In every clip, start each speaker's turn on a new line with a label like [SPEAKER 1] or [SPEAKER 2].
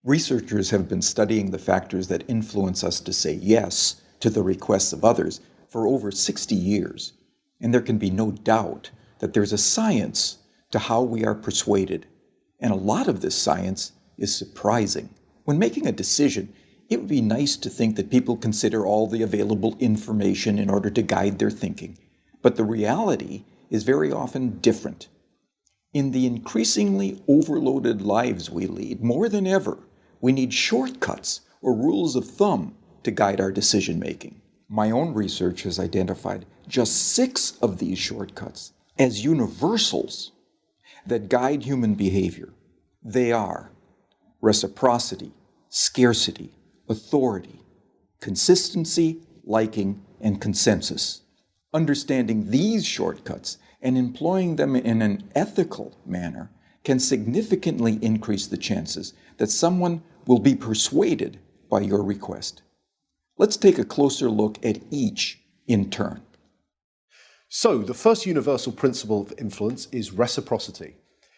[SPEAKER 1] Researchers have been studying the factors that influence us to say yes to the requests of others for over 60 years, and there can be no doubt that there's a science to how we are persuaded, and a lot of this science is surprising. When making a decision, it would be nice to think that people consider all the available information in order to guide their thinking, but the reality is very often different. In the increasingly overloaded lives we lead, more than ever, we need shortcuts or rules of thumb to guide our decision-making. My own research has identified just 6 of these shortcuts as universals that guide human behavior. They are reciprocity, scarcity, authority, consistency, liking, and consensus. Understanding these shortcuts and employing them in an ethical manner can significantly increase the chances that someone will be persuaded by your request. Let's take a closer look at each in turn.
[SPEAKER 2] So, the first universal principle of influence is reciprocity.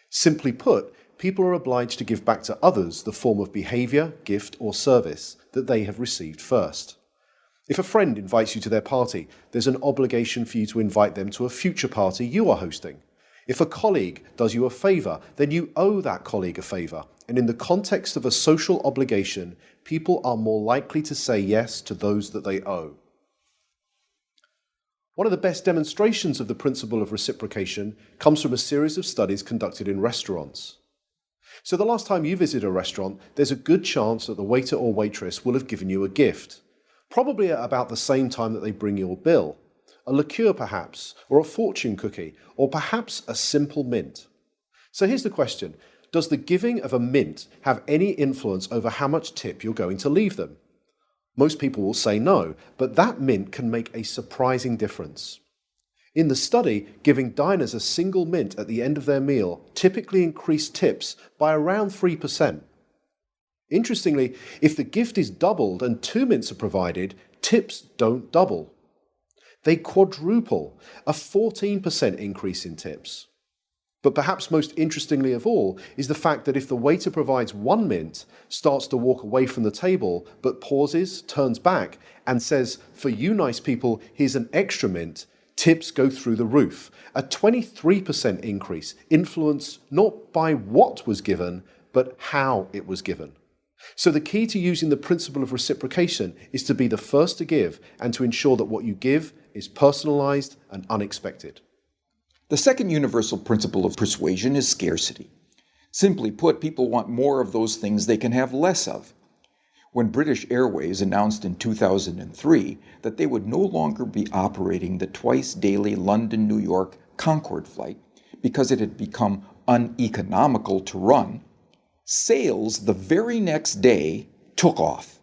[SPEAKER 2] Simply put, people are obliged to give back to others the form of behavior, gift, or service that they have received first. If a friend invites you to their party, there's an obligation for you to invite them to a future party you are hosting. If a colleague does you a favor, then you owe that colleague a favor. And in the context of a social obligation, people are more likely to say yes to those that they owe. One of the best demonstrations of the principle of reciprocation comes from a series of studies conducted in restaurants. So the last time you visit a restaurant, there's a good chance that the waiter or waitress will have given you a gift, probably at about the same time that they bring your bill. A liqueur perhaps, or a fortune cookie, or perhaps a simple mint. So here's the question. Does the giving of a mint have any influence over how much tip you're going to leave them? Most people will say no, but that mint can make a surprising difference. In the study, giving diners a single mint at the end of their meal typically increased tips by around 3%. Interestingly, if the gift is doubled and 2 mints are provided, tips don't double. They quadruple, a 14% increase in tips. But perhaps most interestingly of all is the fact that if the waiter provides 1 mint, starts to walk away from the table, but pauses, turns back, and says, "For you nice people, here's an extra mint," tips go through the roof. A 23% increase, influenced not by what was given, but how it was given. So the key to using the principle of reciprocation is to be the first to give and to ensure that what you give is personalized and unexpected.
[SPEAKER 1] The second universal principle of persuasion is scarcity. Simply put, people want more of those things they can have less of. When British Airways announced in 2003 that they would no longer be operating the twice-daily London-New York Concorde flight because it had become uneconomical to run, sales the very next day took off.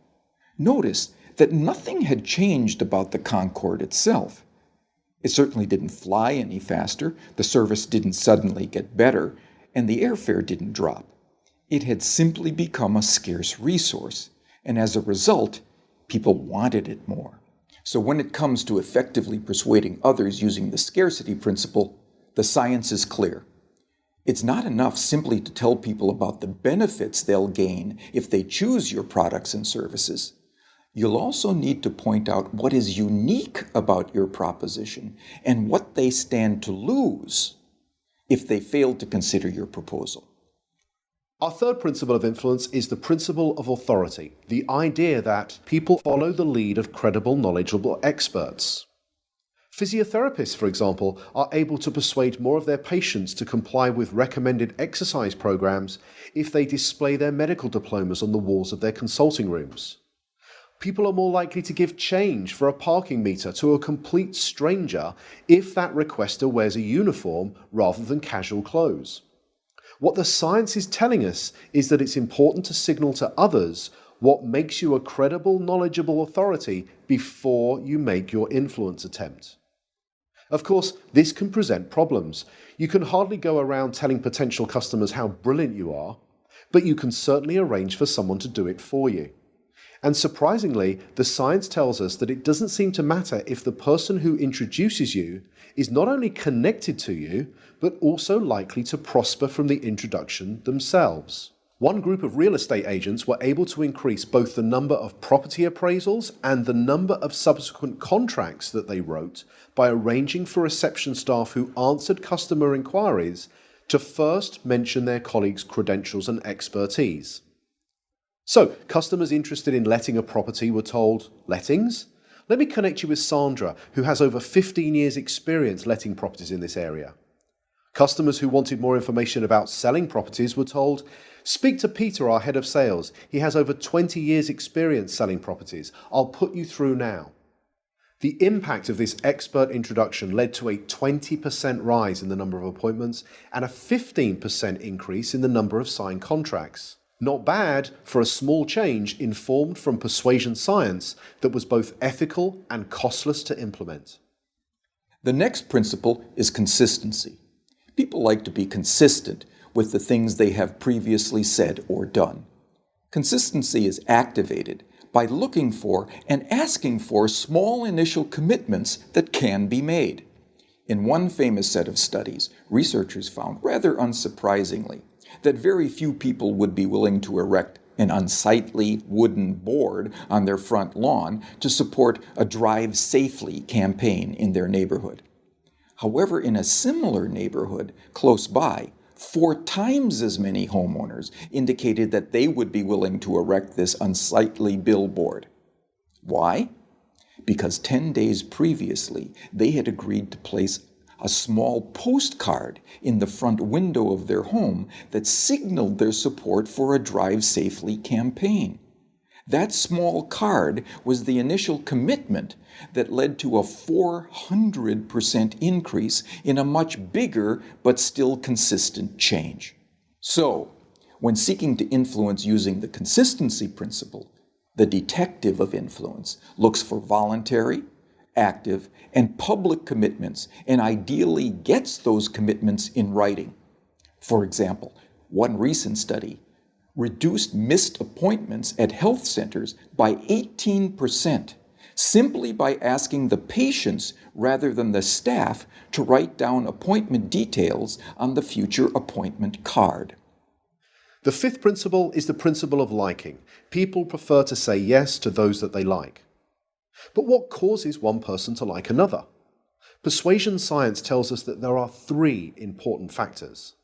[SPEAKER 1] Notice that nothing had changed about the Concorde itself. It certainly didn't fly any faster, the service didn't suddenly get better, and the airfare didn't drop. It had simply become a scarce resource, and as a result, people wanted it more. So when it comes to effectively persuading others using the scarcity principle, the science is clear. It's not enough simply to tell people about the benefits they'll gain if they choose your products and services. You'll also need to point out what is unique about your proposition and what they stand to lose if they fail to consider your proposal.
[SPEAKER 2] Our third principle of influence is the principle of authority, the idea that people follow the lead of credible, knowledgeable experts. Physiotherapists, for example, are able to persuade more of their patients to comply with recommended exercise programs if they display their medical diplomas on the walls of their consulting rooms. People are more likely to give change for a parking meter to a complete stranger if that requester wears a uniform rather than casual clothes. What the science is telling us is that it's important to signal to others what makes you a credible, knowledgeable authority before you make your influence attempt. Of course, this can present problems. You can hardly go around telling potential customers how brilliant you are, but you can certainly arrange for someone to do it for you. And surprisingly, the science tells us that it doesn't seem to matter if the person who introduces you is not only connected to you, but also likely to prosper from the introduction themselves. One group of real estate agents were able to increase both the number of property appraisals and the number of subsequent contracts that they wrote by arranging for reception staff who answered customer inquiries to first mention their colleagues' credentials and expertise. So, customers interested in letting a property were told, "Lettings? Let me connect you with Sandra, who has over 15 years' experience letting properties in this area." Customers who wanted more information about selling properties were told, "Speak to Peter, our head of sales. He has over 20 years' experience selling properties. I'll put you through now." The impact of this expert introduction led to a 20% rise in the number of appointments and a 15% increase in the number of signed contracts. Not bad for a small change informed from persuasion science that was both ethical and costless to implement.
[SPEAKER 1] The next principle is consistency. People like to be consistent with the things they have previously said or done. Consistency is activated by looking for and asking for small initial commitments that can be made. In one famous set of studies, researchers found, rather unsurprisingly, that very few people would be willing to erect an unsightly wooden board on their front lawn to support a Drive Safely campaign in their neighborhood. However, in a similar neighborhood close by, 4 times as many homeowners indicated that they would be willing to erect this unsightly billboard. Why? Because 10 days previously, they had agreed to place a small postcard in the front window of their home that signaled their support for a Drive Safely campaign. That small card was the initial commitment that led to a 400% increase in a much bigger but still consistent change. So, when seeking to influence using the consistency principle, the detective of influence looks for voluntary, active, and public commitments and ideally gets those commitments in writing. For example, one recent study reduced missed appointments at health centers by 18%, simply by asking the patients rather than the staff to write down appointment details on the future appointment card.
[SPEAKER 2] The fifth principle is the principle of liking. People prefer to say yes to those that they like. But what causes one person to like another? Persuasion science tells us that there are 3 important factors.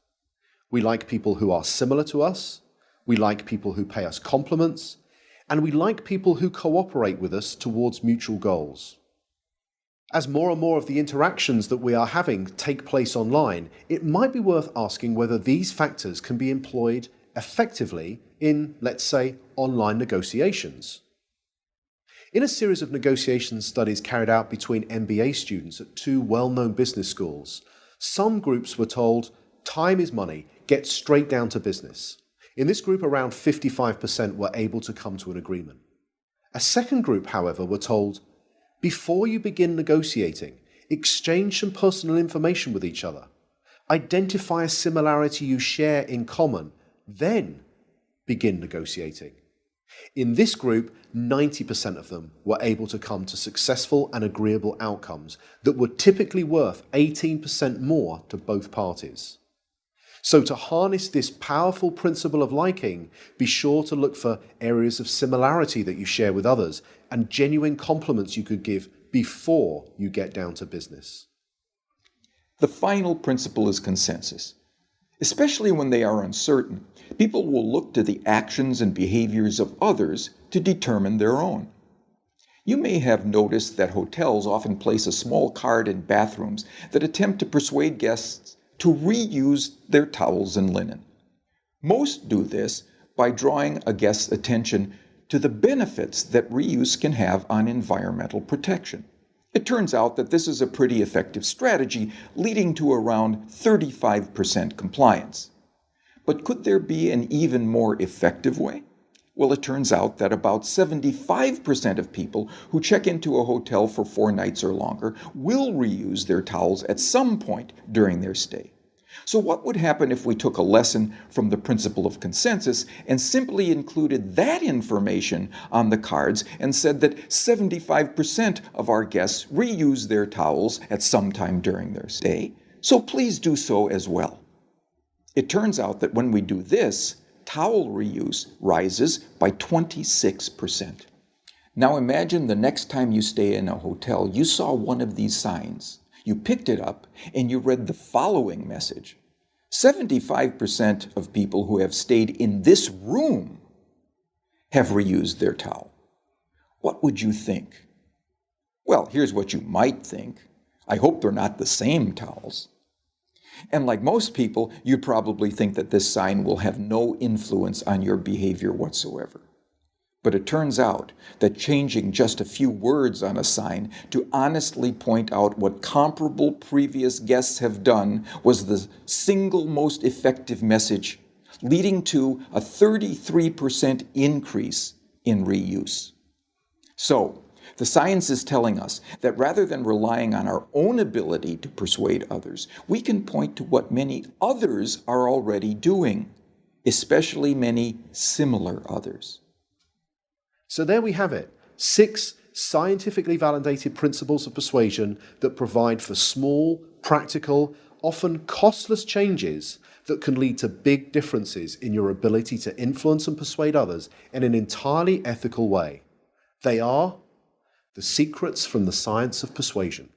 [SPEAKER 2] We like people who are similar to us, we like people who pay us compliments, and we like people who cooperate with us towards mutual goals. As more and more of the interactions that we are having take place online, it might be worth asking whether these factors can be employed effectively in, let's say, online negotiations. In a series of negotiation studies carried out between MBA students at 2 well-known business schools, some groups were told, "Time is money, get straight down to business." In this group, around 55% were able to come to an agreement. A second group, however, were told, "Before you begin negotiating, exchange some personal information with each other. Identify a similarity you share in common, then begin negotiating." In this group, 90% of them were able to come to successful and agreeable outcomes that were typically worth 18% more to both parties. So to harness this powerful principle of liking, be sure to look for areas of similarity that you share with others and genuine compliments you could give before you get down to business.
[SPEAKER 1] The final principle is consensus. Especially when they are uncertain, people will look to the actions and behaviors of others to determine their own. You may have noticed that hotels often place a small card in bathrooms that attempt to persuade guests to reuse their towels and linen. Most do this by drawing a guest's attention to the benefits that reuse can have on environmental protection. It turns out that this is a pretty effective strategy, leading to around 35% compliance. But could there be an even more effective way? Well, it turns out that about 75% of people who check into a hotel for 4 nights or longer will reuse their towels at some point during their stay. So what would happen if we took a lesson from the principle of consensus and simply included that information on the cards and said that 75% of our guests reuse their towels at some time during their stay, so please do so as well. It turns out that when we do this, towel reuse rises by 26%. Now imagine the next time you stay in a hotel, you saw one of these signs. You picked it up and you read the following message. 75% of people who have stayed in this room have reused their towel. What would you think? Well, here's what you might think. I hope they're not the same towels. And like most people, you'd probably think that this sign will have no influence on your behavior whatsoever. But it turns out that changing just a few words on a sign to honestly point out what comparable previous guests have done was the single most effective message, leading to a 33% increase in reuse. So, the science is telling us that rather than relying on our own ability to persuade others, we can point to what many others are already doing, especially many similar others.
[SPEAKER 2] So there we have it, 6 scientifically validated principles of persuasion that provide for small, practical, often costless changes that can lead to big differences in your ability to influence and persuade others in an entirely ethical way. They are the secrets from the science of persuasion.